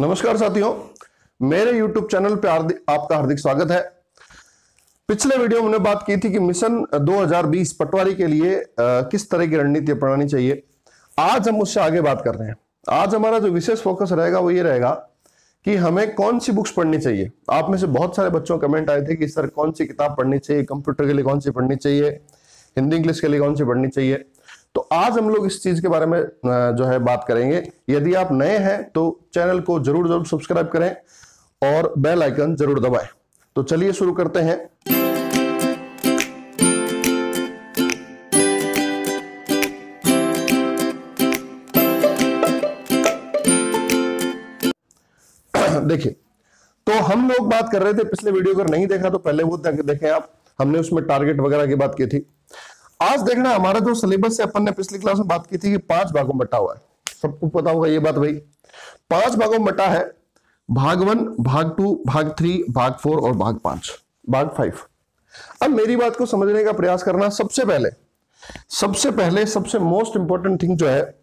नमस्कार साथियों, मेरे YouTube चैनल पे आपका हार्दिक स्वागत है। पिछले वीडियो में हमने बात की थी कि मिशन 2020 पटवारी के लिए किस तरह की रणनीति अपनानी चाहिए। आज हम उससे आगे बात कर रहे हैं। आज हमारा जो विशेष फोकस रहेगा वो ये रहेगा कि हमें कौन सी बुक्स पढ़नी चाहिए। आप में से बहुत सारे बच्चों कमेंट आए थे कि सर कौन सी किताब पढ़नी चाहिए, कंप्यूटर के लिए कौन सी पढ़नी चाहिए, हिंदी इंग्लिश के लिए कौन सी पढ़नी चाहिए। तो आज हम लोग इस चीज के बारे में जो है बात करेंगे। यदि आप नए हैं तो चैनल को जरूर सब्सक्राइब करें और बेल आइकन जरूर दबाएं। तो चलिए शुरू करते हैं। देखिए, तो हम लोग बात कर रहे थे, पिछले वीडियो अगर नहीं देखा तो पहले वो देखें आप। हमने उसमें टारगेट वगैरह की बात की थी। आज देखना हमारा जो सिलेबस है, अपन ने पिछली क्लास में बात की थी कि 5 भागों में बटा हुआ है। सबको पता होगा ये बात भाई। 5 भागों में बटा है। भाग 1, भाग 2, भाग 3, भाग 4 और भाग 5, भाग 5। अब मेरी बात को समझने का प्रयास करना। सबसे पहले सबसे मोस्ट इंपॉर्टेंट थिंग जो है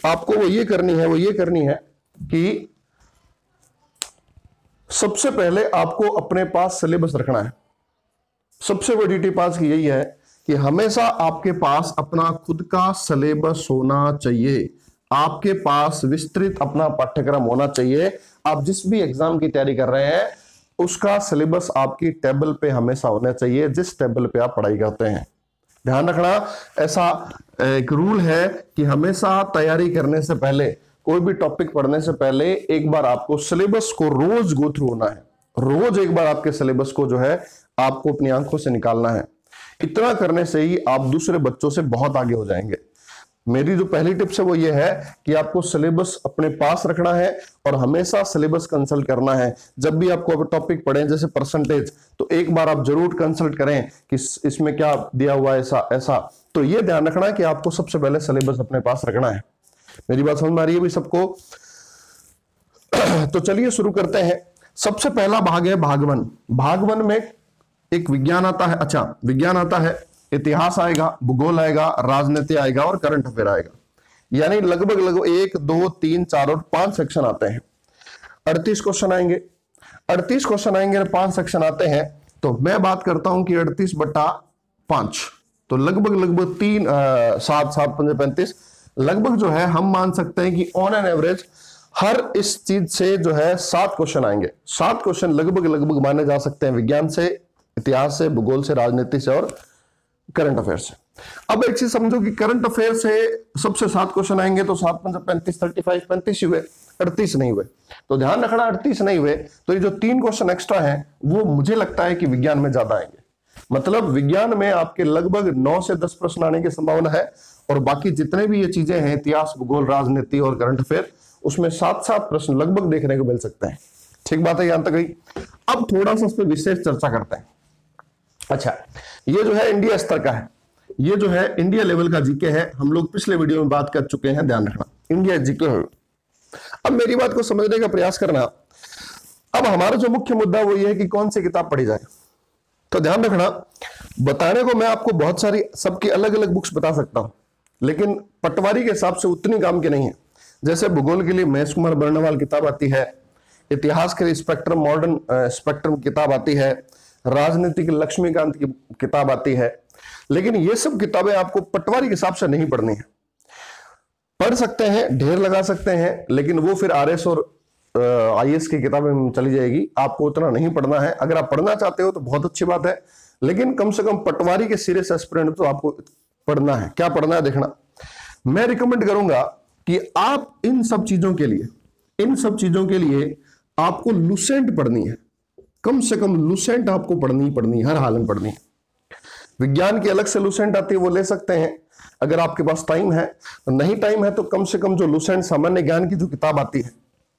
आपको वो ये करनी है कि सबसे पहले आपको अपने पास सिलेबस रखना है। सबसे बड़ी टिप आज की यही है कि हमेशा आपके पास अपना खुद का सिलेबस होना चाहिए। आपके पास विस्तृत अपना पाठ्यक्रम होना चाहिए। आप जिस भी एग्जाम की तैयारी कर रहे हैं उसका सिलेबस आपकी टेबल पे हमेशा होना चाहिए, जिस टेबल पे आप पढ़ाई करते हैं। ध्यान रखना, ऐसा एक रूल है कि हमेशा तैयारी करने से पहले, कोई भी टॉपिक पढ़ने से पहले एक बार आपको सिलेबस को रोज गो थ्रू होना है। रोज एक बार आपके सिलेबस को जो है आपको अपनी आंखों से निकालना है। इतना करने से ही आप दूसरे बच्चों से बहुत आगे हो जाएंगे। मेरी जो पहली टिप्स है वो ये है कि आपको सिलेबस अपने पास रखना है और हमेशा सिलेबस कंसल्ट करना है। जब भी आपको टॉपिक पढ़े जैसे परसेंटेज, तो एक बार आप जरूर कंसल्ट करें कि इसमें क्या दिया हुआ है ऐसा। तो ये ध्यान रखना कि आपको सबसे पहले सिलेबस अपने पास रखना है। मेरी बात समझ में आ रही है भी सबको? तो चलिए शुरू करते हैं। सबसे पहला भाग है भाग 1। भाग 1 में एक विज्ञान आता है। अच्छा, विज्ञान आता है, इतिहास आएगा, भूगोल आएगा, राजनीति आएगा और करंट अफेयर आएगा। यानी लगभग 1, 2, 3, 4 और 5 सेक्शन आते हैं। 38 क्वेश्चन आएंगे। 38 क्वेश्चन आएंगे और 5 सेक्शन आते हैं। तो मैं बात करता हूं कि 38/5, तो लगभग 3, 7, 7, 5, 35, लगभग जो है हम मान सकते हैं कि ऑन एन एवरेज हर इस चीज से जो है 7 क्वेश्चन आएंगे। 7 क्वेश्चन लगभग माने जा सकते हैं विज्ञान से, इतिहास से, भूगोल से, राजनीति से और करंट अफेयर से। अब एक चीज समझो कि करंट अफेयर से सबसे 7 क्वेश्चन आएंगे, तो 7, 5, 35, 35, 35 ही हुए, 38 नहीं हुए। तो ध्यान रखना, 38 नहीं हुए तो ये जो 3 क्वेश्चन एक्स्ट्रा हैं वो मुझे लगता है कि विज्ञान में ज्यादा आएंगे। मतलब विज्ञान में आपके लगभग 9 से 10 प्रश्न आने की संभावना है और बाकी जितने भी ये चीजें हैं, इतिहास, भूगोल, राजनीति और करंट अफेयर, उसमें 7-7 प्रश्न लगभग देखने को मिल सकते हैं। ठीक बात है, यहां तक गई। अब थोड़ा सा इस पर विशेष चर्चा करते हैं। अच्छा, ये जो है इंडिया स्तर का है, ये जो है इंडिया लेवल का जीके है। हम लोग पिछले वीडियो में बात कर चुके हैं, ध्यान रखना, इंडिया जीके है। अब मेरी बात को समझने का प्रयास करना। अब हमारा जो मुख्य मुद्दा वो ये है कि कौन सी किताब पढ़ी जाए। तो ध्यान रखना, बताने को मैं आपको बहुत सारी सबकी अलग अलग बुक्स बता सकता हूं, लेकिन पटवारी के हिसाब से उतनी काम की नहीं है। जैसे भूगोल के लिए महेश कुमार बर्णवाल किताब आती है, इतिहास के लिए स्पेक्ट्रम, मॉडर्न स्पेक्ट्रम किताब आती है, राजनीति की लक्ष्मीकांत की किताब आती है। लेकिन ये सब किताबें आपको पटवारी के हिसाब से नहीं पढ़नी है। पढ़ सकते हैं, ढेर लगा सकते हैं, लेकिन वो फिर आरएस और आईएएस की किताबें चली जाएगी। आपको उतना नहीं पढ़ना है। अगर आप पढ़ना चाहते हो तो बहुत अच्छी बात है, लेकिन कम से कम पटवारी के सीरियस एस्पिरेंट तो आपको पढ़ना है। क्या पढ़ना है देखना, मैं रिकमेंड करूंगा कि आप इन सब चीजों के लिए आपको लुसेंट पढ़नी है। कम से कम लुसेंट आपको पढ़नी हर हाल में पढ़नी है। विज्ञान की अलग से लुसेंट आती है, वो ले सकते हैं अगर आपके पास टाइम है। नहीं टाइम है तो कम से कम जो लुसेंट सामान्य ज्ञान की जो किताब आती है,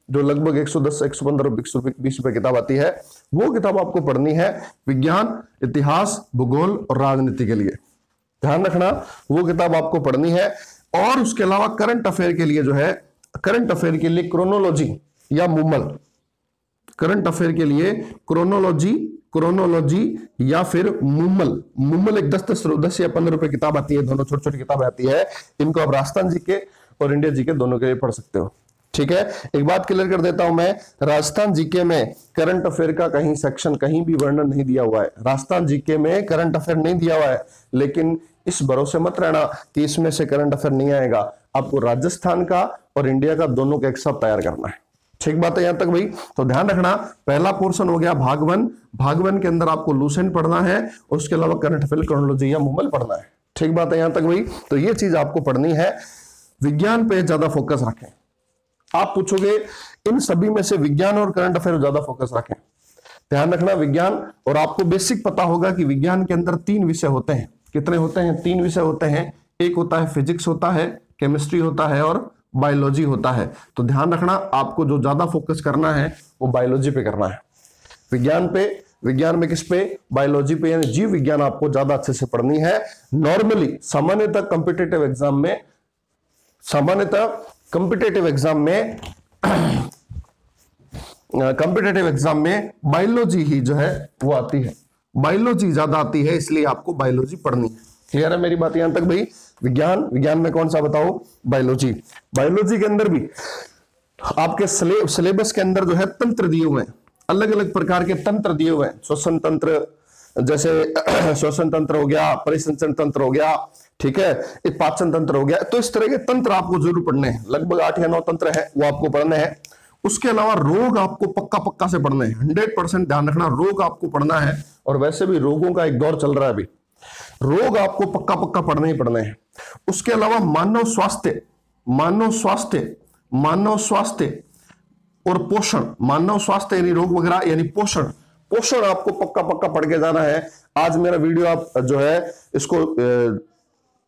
जो लगभग 110, 115, 20 रुपए किताब आती है, वो किताब आपको पढ़नी है विज्ञान, इतिहास, भूगोल और राजनीति के लिए। ध्यान रखना, वो किताब आपको पढ़नी है। और उसके अलावा करंट अफेयर के लिए जो है, करंट अफेयर के लिए क्रोनोलॉजी या मुमल, करंट अफेयर के लिए क्रोनोलॉजी या फिर मुमल एक 10 या 15 रुपए किताब आती है। दोनों छोटी छोटी किताबें आती है। इनको आप राजस्थान जीके और इंडिया जीके दोनों के लिए पढ़ सकते हो। ठीक है, एक बात क्लियर कर देता हूं मैं, राजस्थान जीके में करंट अफेयर का कहीं सेक्शन कहीं भी वर्णन नहीं दिया हुआ है। राजस्थान जीके में करंट अफेयर नहीं दिया हुआ है, लेकिन इस भरोसे मत रहना कि इसमें से करंट अफेयर नहीं आएगा। आपको राजस्थान का और इंडिया का दोनों का एक साथ तैयार करना है। ठीक बात है यहां तक भाई? तो ध्यान रखना, पहला पोर्शन हो गया भाग वन। भाग वन के अंदर आपको लूसेंट पढ़ना है, उसके अलावा करंट अफेयर, क्रोनोलॉजी या मूवल पढ़ना है। ठीक बात है यहां तक भाई? तो ये चीज आपको पढ़नी है। विज्ञान पे ज्यादा फोकस रखें। आप पूछोगे इन सभी में से विज्ञान और करंट अफेयर ज्यादा फोकस रखें। ध्यान रखना विज्ञान, और आपको बेसिक पता होगा कि विज्ञान के अंदर 3 विषय होते हैं। कितने होते हैं? 3 विषय होते हैं। एक होता है फिजिक्स होता है, केमिस्ट्री होता है और बायोलॉजी होता है। तो ध्यान रखना, आपको जो ज्यादा फोकस करना है वो बायोलॉजी पे करना है। विज्ञान पे, विज्ञान में किस पे? बायोलॉजी पे, यानी जीव विज्ञान आपको ज्यादा अच्छे से पढ़नी है। नॉर्मली सामान्यतः कॉम्पिटिटिव एग्जाम में, कॉम्पिटिटिव एग्जाम में बायोलॉजी ही जो है वो आती है, बायोलॉजी ज्यादा आती है, इसलिए आपको बायोलॉजी पढ़नी है। क्लियर है मेरी बात यहां तक भाई? विज्ञान में कौन सा बताओ? बायोलॉजी। बायोलॉजी के अंदर भी आपके सिलेबस के अंदर जो है तंत्र दिए हुए हैं, अलग अलग प्रकार के तंत्र दिए हुए हैं। श्वसन तंत्र, जैसे श्वसन तंत्र हो गया, परिसंचरण तंत्र हो गया, ठीक है, पाचन तंत्र हो गया। तो इस तरह के तंत्र आपको जरूर पढ़ने हैं। लगभग 8 या 9 तंत्र है, वो आपको पढ़ने हैं। उसके अलावा रोग आपको पक्का से पढ़ने हैं। 100% ध्यान रखना, रोग आपको पढ़ना है। और वैसे भी रोगों का एक दौर चल रहा है अभी, रोग आपको पक्का पढ़ने ही पढ़ने हैं। उसके अलावा मानव स्वास्थ्य और पोषण, मानव स्वास्थ्य यानी रोग वगैरह, यानी पोषण आपको पक्का पढ़ के जाना है। आज मेरा वीडियो आप जो है इसको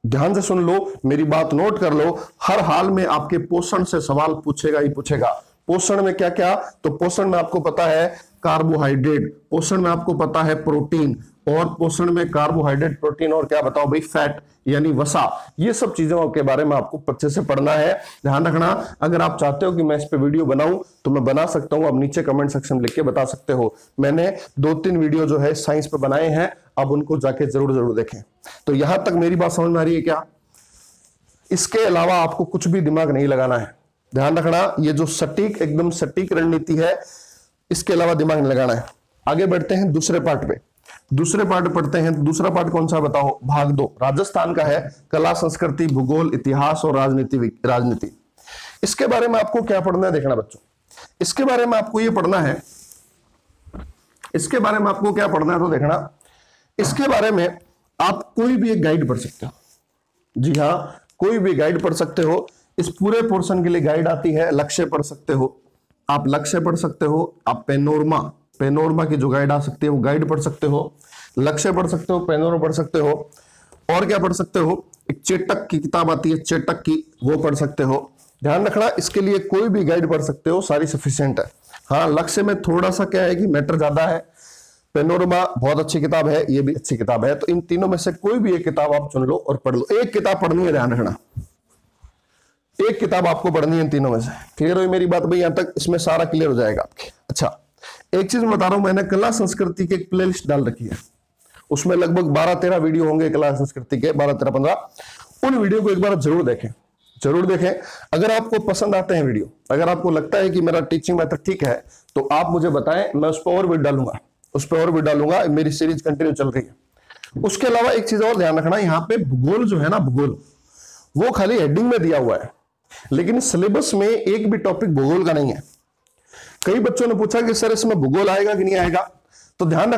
ध्यान से सुन लो, मेरी बात नोट कर लो। हर हाल में आपके पोषण से सवाल पूछेगा ही पूछेगा। पोषण में क्या क्या? तो पोषण में आपको पता है कार्बोहाइड्रेट, पोषण में आपको पता है प्रोटीन, और पोषण में कार्बोहाइड्रेट, प्रोटीन और क्या बताओ भाई? फैट यानी वसा। ये सब चीजों के बारे में आपको अच्छे से पढ़ना है। ध्यान रखना, अगर आप चाहते हो कि मैं इस पे वीडियो बनाऊं तो मैं बना सकता हूं। आप नीचे कमेंट सेक्शन में लिख के बता सकते हो। मैंने 2-3 वीडियो जो है साइंस पे बनाए हैं, आप उनको जाके जरूर देखें। तो यहां तक मेरी बात समझ में आ रही है क्या? इसके अलावा आपको कुछ भी दिमाग नहीं लगाना है। ध्यान रखना, ये जो एकदम सटीक रणनीति है, इसके अलावा दिमाग नहीं लगाना है। आगे बढ़ते हैं दूसरे पार्ट पे। दूसरे पार्ट पढ़ते हैं। दूसरा पार्ट कौन सा बताओ? भाग 2 राजस्थान का है। कला, संस्कृति, भूगोल, इतिहास और राजनीति। इसके बारे में आपको क्या पढ़ना है? देखना बच्चों, इसके बारे में आपको ये पढ़ना है, इसके बारे में आपको क्या पढ़ना है तो देखना, इसके बारे में आप कोई भी एक गाइड पढ़ सकते हो। जी हाँ, कोई भी गाइड पढ़ सकते हो। इस पूरे पोर्शन के लिए गाइड आती है। लक्ष्य पढ़ सकते हो आप, लक्ष्य पढ़ सकते हो आप। पेनोरमा की जो गाइड आ सकती है वो गाइड पढ़ सकते हो। लक्ष्य पढ़ सकते हो, पेनोरमा पढ़ सकते हो। और क्या पढ़ सकते हो? एक चेटक की किताब आती है, चेटक की, वो पढ़ सकते हो। ध्यान रखना, इसके लिए कोई भी गाइड पढ़ सकते हो, सारी सफिशिएंट है। हाँ, लक्ष्य में थोड़ा सा क्या है कि मैटर ज्यादा है। पेनोरमा बहुत अच्छी किताब है, ये भी अच्छी किताब है। तो इन तीनों में से कोई भी एक किताब आप चुन लो और पढ़ लो। एक किताब पढ़नी है, ध्यान रखना, एक किताब आपको पढ़नी है इन तीनों में से। क्लियर हुई मेरी बात भाई? यहां तक इसमें सारा क्लियर हो जाएगा आपके। अच्छा, एक चीज मैं बता रहा हूं, मैंने कला संस्कृति की एक प्लेलिस्ट डाल रखी है। उसमें लगभग 12-13 वीडियो होंगे कला संस्कृति के, 12-13-15। उन वीडियो को एक बार जरूर देखें। अगर आपको पसंद आते हैं वीडियो, अगर आपको लगता है कि मेरा टीचिंग मेथड ठीक है, तो आप मुझे बताएं, मैं उस पर और भी डालूंगा। मेरी सीरीज कंटिन्यू चल रही है। उसके अलावा एक चीज और ध्यान रखना, यहाँ पे भूगोल जो है ना, भूगोल वो खाली हेडिंग में दिया हुआ है, लेकिन सिलेबस में एक भी टॉपिक भूगोल का नहीं है। कई बच्चों ने पूछा कि सर इसमें भूगोल आएगा कि नहीं आएगा? तो ध्यान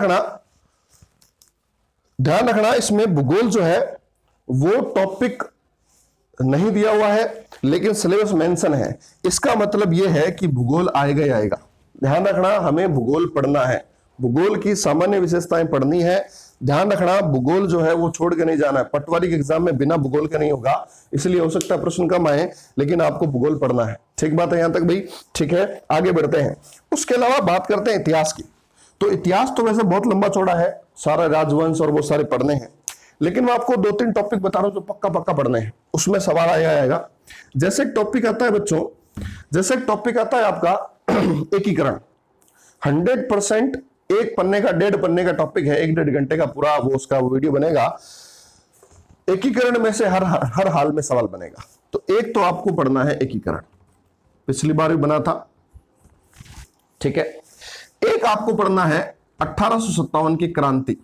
रखना, इसमें भूगोल जो है वो टॉपिक नहीं दिया हुआ है, लेकिन सिलेबस मेंशन है। इसका मतलब यह है कि भूगोल आएगा ही आएगा। ध्यान रखना, हमें भूगोल पढ़ना है, भूगोल की सामान्य विशेषताएं पढ़नी है। ध्यान रखना, भूगोल जो है वो छोड़ के नहीं जाना है। पटवारी के एग्जाम में बिना भूगोल के नहीं होगा, इसलिए हो सकता है प्रश्न कम आए, लेकिन आपको भूगोल पढ़ना है। ठीक बात है यहां तक भाई? ठीक है, आगे बढ़ते हैं। उसके अलावा बात करते हैं इतिहास की। तो इतिहास तो वैसे बहुत लंबा चौड़ा है, सारा राजवंश और वो सारे पढ़ने हैं, लेकिन मैं आपको 2-3 टॉपिक बता रहा हूं जो पक्का पढ़ने हैं। उसमें सवाल आएगा। जैसे एक टॉपिक आता है बच्चों, जैसे एक टॉपिक आता है आपका एकीकरण। 100% एक पन्ने का, 1.5 पन्ने का टॉपिक है, 1-1.5 घंटे का पूरा वो उसका वीडियो बनेगा। एकीकरण में से हर हाल में सवाल बनेगा। तो एक तो आपको पढ़ना है एकीकरण। पिछली बार भी बना था, ठीक है। एक आपको पढ़ना है 1857 की क्रांति,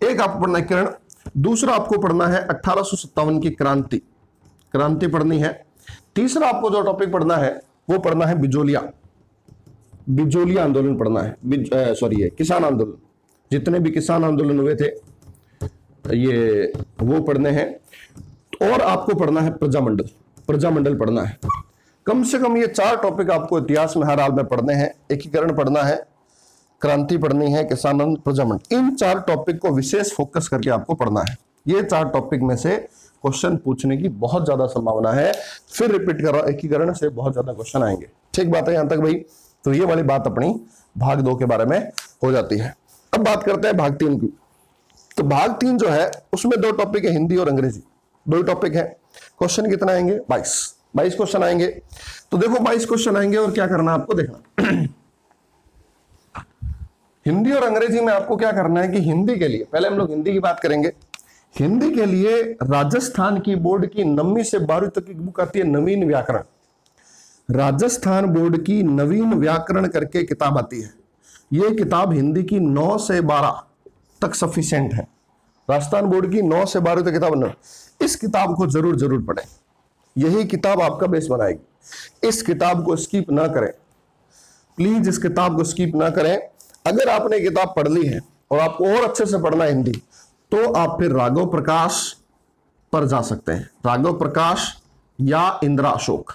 एक आपको पढ़ना है किरण, दूसरा आपको पढ़ना है 1857 की क्रांति, क्रांति पढ़नी है। तीसरा आपको जो टॉपिक पढ़ना है वो पढ़ना है बिजोलिया, बिजोलिया आंदोलन पढ़ना है, सॉरी किसान आंदोलन, जितने भी किसान आंदोलन हुए थे ये वो पढ़ने हैं। और आपको पढ़ना है प्रजामंडल, प्रजामंडल पढ़ना है। कम से कम ये 4 टॉपिक आपको इतिहास में हर हाल में पढ़ने हैं। एकीकरण पढ़ना है, क्रांति पढ़नी है, किसान आंदोलन, प्रजामंडल, इन 4 टॉपिक को विशेष फोकस करके आपको पढ़ना है। ये 4 टॉपिक में से क्वेश्चन पूछने की बहुत ज्यादा संभावना है। फिर रिपीट कर रहा हूं, एकीकरण से बहुत ज्यादा क्वेश्चन आएंगे। ठीक बात है यहां तक भाई? तो ये वाली बात अपनी भाग 2 के बारे में हो जाती है। अब बात करते हैं भाग 3 की। तो भाग 3 जो है उसमें 2 टॉपिक है, हिंदी और अंग्रेजी, 2 टॉपिक है। क्वेश्चन कितना आएंगे? 22 क्वेश्चन आएंगे। तो देखो 22 क्वेश्चन आएंगे और क्या करना है आपको देखना। हिंदी और अंग्रेजी में आपको क्या करना है कि हिंदी के लिए पहले हम लोग हिंदी की बात करेंगे। हिंदी के लिए राजस्थान की बोर्ड की 9वीं से 12वीं तक की बुक आती है नवीन व्याकरण, राजस्थान बोर्ड की नवीन व्याकरण करके किताब आती है। यह किताब हिंदी की 9 से 12 तक सफिशिएंट है। राजस्थान बोर्ड की 9 से 12 तक किताब न, इस किताब को जरूर पढ़ें, यही किताब आपका बेस बनाएगी। इस किताब को स्किप ना करें प्लीज, इस किताब को स्किप ना करें। अगर आपने किताब पढ़ ली है और आपको और अच्छे से पढ़ना है हिंदी, तो आप फिर राघव प्रकाश पर जा सकते हैं। राघव प्रकाश या इंदिरा अशोक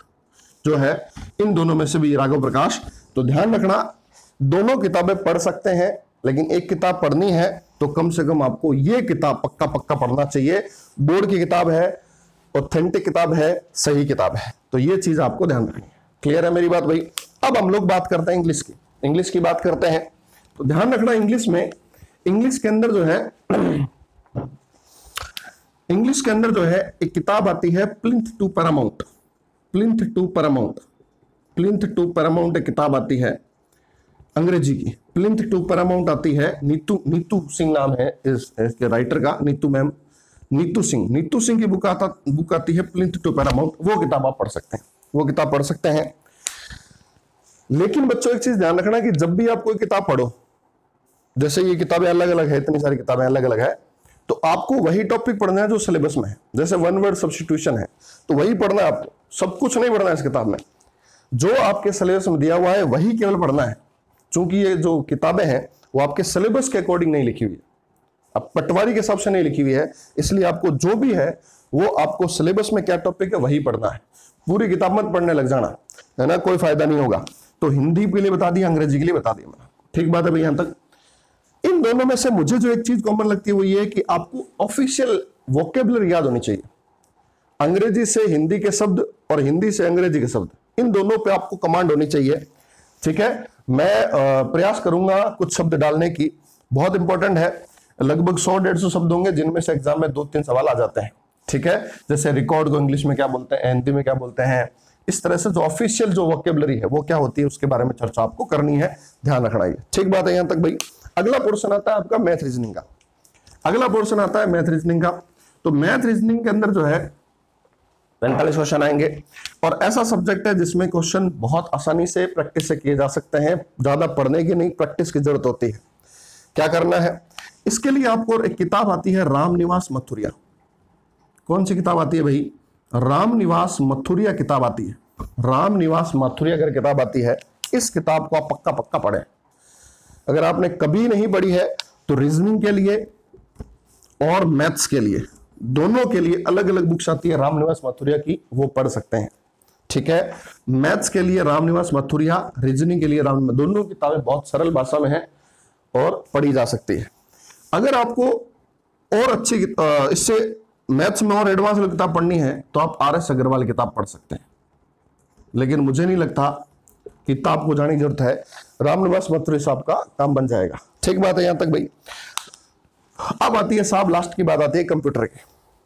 जो है, इन दोनों में से भी राघव प्रकाश। तो ध्यान रखना, दोनों किताबें पढ़ सकते हैं, लेकिन एक किताब पढ़नी है तो कम से कम आपको ये किताब पक्का पढ़ना चाहिए। बोर्ड की किताब है, ऑथेंटिक किताब है, सही किताब है। तो ये चीज आपको ध्यान रखनी है। क्लियर है मेरी बात भाई? अब हम लोग बात करते हैं इंग्लिश की, इंग्लिश की बात करते हैं। तो ध्यान रखना, इंग्लिश में, इंग्लिश के अंदर जो है, इंग्लिश के अंदर जो है एक किताब आती है plinth to paramount, plinth to paramount, plinth to paramount एक किताब आती है अंग्रेजी की। प्लिंथ टू पैरामाउंट आती है, नीतू सिंह नाम है इसके राइटर का, नीतू मैम, नीतू सिंह की बुक आती है प्लिंथ टू पैरामाउंट। वो किताब आप पढ़ सकते हैं, वो किताब पढ़ सकते हैं। लेकिन बच्चों एक चीज ध्यान रखना कि जब भी आप कोई किताब पढ़ो, जैसे ये किताबें अलग अलग है, इतनी सारी किताबें अलग अलग है, तो आपको वही टॉपिक पढ़ना है जो सिलेबस में है। जैसे 1 वर्ड सब्स्टिट्यूशन है तो वही पढ़ना है आपको, सब कुछ नहीं पढ़ना है इस किताब में। जो आपके सिलेबस में दिया हुआ है वही केवल पढ़ना है, क्योंकि ये जो किताबें हैं वो आपके सिलेबस के अकॉर्डिंग नहीं लिखी हुई है, अब पटवारी के हिसाब से नहीं लिखी हुई है। इसलिए आपको जो भी है वो आपको सिलेबस में क्या टॉपिक है वही पढ़ना है। पूरी किताब मत पढ़ने लग जाना, है ना, कोई फायदा नहीं होगा। तो हिंदी के लिए बता दिया, अंग्रेजी के लिए बता दिया मैंने। ठीक बात है भाई यहां तक? इन दोनों में से मुझे जो एक चीज कॉमन लगती है वो ये है कि आपको ऑफिशियल वोकेबुलरी याद होनी चाहिए। अंग्रेजी से हिंदी के शब्द और हिंदी से अंग्रेजी के शब्द, इन दोनों पे आपको कमांड होनी चाहिए। ठीक है, मैं प्रयास करूंगा कुछ शब्द डालने की, बहुत इंपॉर्टेंट है। लगभग 100-150 शब्द होंगे जिनमें से एग्जाम में 2-3 सवाल आ जाते हैं। ठीक है, जैसे रिकॉर्ड को इंग्लिश में क्या बोलते हैं, हिंदी में क्या बोलते हैं, इस तरह से जो ऑफिशियल जो वोकेबुलरी है वो क्या होती है उसके बारे में चर्चा आपको करनी है, ध्यान रखना है। ठीक बात है यहां तक भाई? अगला पोर्शन आता है आपका मैथ रीजनिंग का। अगला पोर्शन आता है मैथ रीजनिंग का। तो मैथ रीजनिंग के अंदर जो है 45 क्वेश्चन आएंगे, और ऐसा सब्जेक्ट है जिसमें क्वेश्चन बहुत आसानी से प्रैक्टिस से किए जा सकते हैं। ज्यादा पढ़ने की नहीं, प्रैक्टिस की जरूरत होती है। क्या करना है इसके लिए? आपको एक किताब आती है रामनिवास मथुरिया। कौन सी किताब आती है भाई? रामनिवास मथुरिया किताब आती है। रामनिवास मथुरिया अगर किताब आती है, इस किताब को आप पक्का पढ़ें। अगर आपने कभी नहीं पढ़ी है तो रीजनिंग के लिए और मैथ्स के लिए, दोनों के लिए अलग अलग बुक्स आती है रामनिवास मथुरिया की, वो पढ़ सकते हैं। ठीक है, मैथ्स के लिए रामनिवास मथुरिया, रीजनिंग के लिए दोनों किताबें बहुत सरल भाषा में है और पढ़ी जा सकती है। अगर आपको और अच्छी इससे मैथ्स में और एडवांस किताब पढ़नी है तो आप RS अग्रवाल किताब पढ़ सकते हैं, लेकिन मुझे नहीं लगता किताब को जाने की जरूरत है। रामनिवास मथुरिया साहब का काम बन जाएगा। ठीक बात है यहां तक भाई? अब आती है साहब, लास्ट की बात आती है कंप्यूटर की।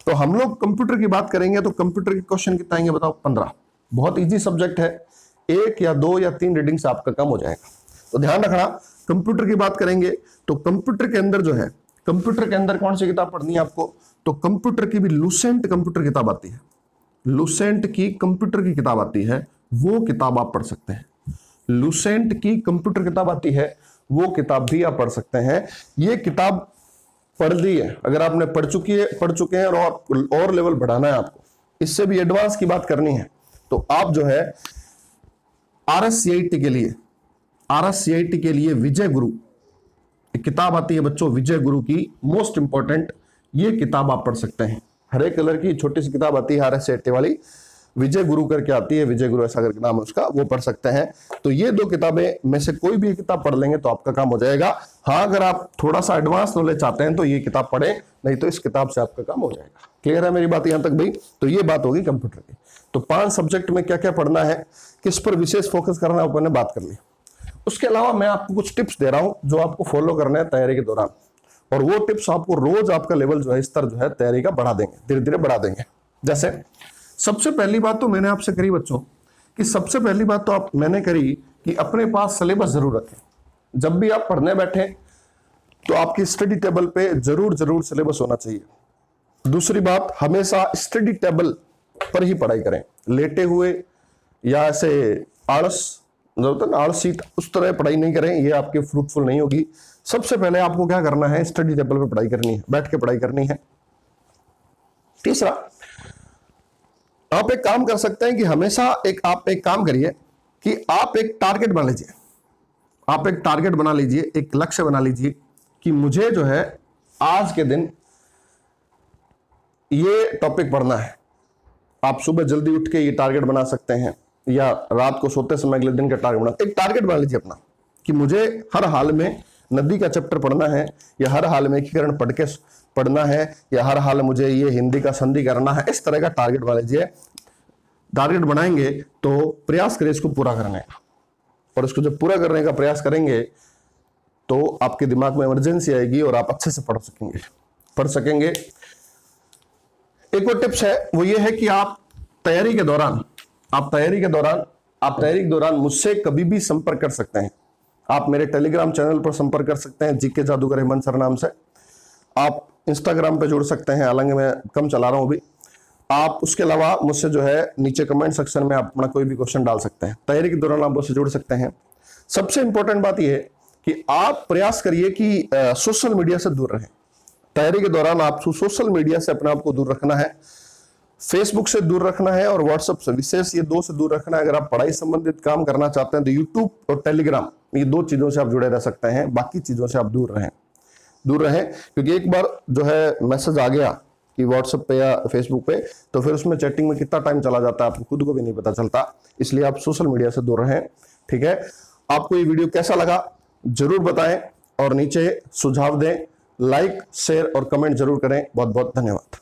तो हम लोग कंप्यूटर की बात करेंगे तो कंप्यूटर के क्वेश्चन कितने आएंगे बताओ? 15। बहुत इजी सब्जेक्ट है, 1 या 2 या 3 रीडिंग से आपका काम हो जाएगा। तो ध्यान रखना, कंप्यूटर की बात करेंगे तो कंप्यूटर के अंदर जो है, कंप्यूटर के अंदर कौन सी किताब पढ़नी है आपको? तो कंप्यूटर की भी लूसेंट कंप्यूटर किताब आती है। लुसेंट की कंप्यूटर की किताब आती है, वो किताब आप पढ़ सकते हैं। लुसेंट की कंप्यूटर किताब आती है, वो किताब भी आप पढ़ सकते हैं। ये किताब पढ़ ली है, अगर आपने पढ़ चुके हैं और लेवल बढ़ाना है आपको, इससे भी एडवांस की बात करनी है, तो आप जो है आरएससीआईटी के लिए विजय गुरु एक किताब आती है बच्चों, विजय गुरु की मोस्ट इंपॉर्टेंट, ये किताब आप पढ़ सकते हैं। हरे कलर की छोटी सी किताब आती है आरएससीआईटी वाली, विजय गुरु करके आती है, विजय गुरु ऐसा करके नाम है उसका, वो पढ़ सकते हैं। तो ये दो किताबें में से कोई भी किताब पढ़ लेंगे तो आपका काम हो जाएगा। हाँ, अगर आप थोड़ा सा एडवांस नॉलेज चाहते हैं तो ये किताब पढ़ें, नहीं तो इस किताब से आपका काम हो जाएगा। क्लियर है मेरी बात यहां तक भाई? तो ये बात होगी कंप्यूटर की। तो 5 सब्जेक्ट में क्या क्या पढ़ना है, किस पर विशेष फोकस करना है, मैंने बात कर ली। उसके अलावा मैं आपको कुछ टिप्स दे रहा हूं जो आपको फॉलो करने हैं तैयारी के दौरान, और वो टिप्स आपको रोज आपका लेवल जो है, स्तर जो है तैयारी का बढ़ा देंगे, धीरे धीरे बढ़ा देंगे। जैसे सबसे पहली बात तो मैंने आपसे करी बच्चों कि सबसे पहली बात तो मैंने करी कि अपने पास सिलेबस जरूर रखें। जब भी आप पढ़ने बैठे तो आपकी स्टडी टेबल पे जरूर सिलेबस होना चाहिए। दूसरी बात, हमेशा स्टडी टेबल पर ही पढ़ाई करें, लेटे हुए या ऐसे आलसी उस तरह पढ़ाई नहीं करें, ये आपके फ्रूटफुल नहीं होगी। सबसे पहले आपको क्या करना है, स्टडी टेबल पे पढ़ाई करनी है, बैठ के पढ़ाई करनी है। तीसरा, आप एक काम कर सकते हैं कि हमेशा आप एक काम करिए कि आप एक टारगेट बना लीजिए, एक लक्ष्य बना लीजिए कि मुझे जो है आज के दिन ये टॉपिक पढ़ना है। आप सुबह जल्दी उठ के ये टारगेट बना सकते हैं, या रात को सोते समय अगले दिन का टारगेट बना, एक टारगेट बना लीजिए अपना कि मुझे हर हाल में नदी का चैप्टर पढ़ना है, या हर हाल में एकीकरण पढ़ के पढ़ना है, या हर हाल मुझे ये हिंदी का संधि करना है। इस तरह का टारगेट बना लीजिए। टारगेट बनाएंगे तो प्रयास करें इसको पूरा करने का, और इसको जब पूरा करने का प्रयास करेंगे तो आपके दिमाग में इमरजेंसी आएगी और आप अच्छे से पढ़ सकेंगे। एक और टिप्स है, वो ये है कि आप तैयारी के दौरान मुझसे कभी भी संपर्क कर सकते हैं। आप मेरे टेलीग्राम चैनल पर संपर्क कर सकते हैं, जीके जादूगर हेमंत सर नाम से। आप इंस्टाग्राम पे जुड़ सकते हैं, हालांकि मैं कम चला रहा हूं अभी। आप उसके अलावा मुझसे जो है नीचे कमेंट सेक्शन में आप अपना कोई भी क्वेश्चन डाल सकते हैं। तैयारी के दौरान आप मुझसे जुड़ सकते हैं। सबसे इंपॉर्टेंट बात यह है कि आप प्रयास करिए कि सोशल मीडिया से दूर रहें। तैयारी के दौरान आपको सोशल मीडिया से अपने आप को दूर रखना है, फेसबुक से दूर रखना है और व्हाट्सएप से, विशेष ये 2 से दूर रखना है। अगर आप पढ़ाई संबंधित काम करना चाहते हैं तो यूट्यूब और टेलीग्राम, ये 2 चीजों से आप जुड़े रह सकते हैं, बाकी चीजों से आप दूर रहें। क्योंकि एक बार जो है मैसेज आ गया कि व्हाट्सएप पे या फेसबुक पे, तो फिर उसमें चैटिंग में कितना टाइम चला जाता है आपको खुद को भी नहीं पता चलता। इसलिए आप सोशल मीडिया से दूर रहें। ठीक है, आपको ये वीडियो कैसा लगा जरूर बताएं और नीचे सुझाव दें। लाइक, शेयर और कमेंट जरूर करें। बहुत बहुत धन्यवाद।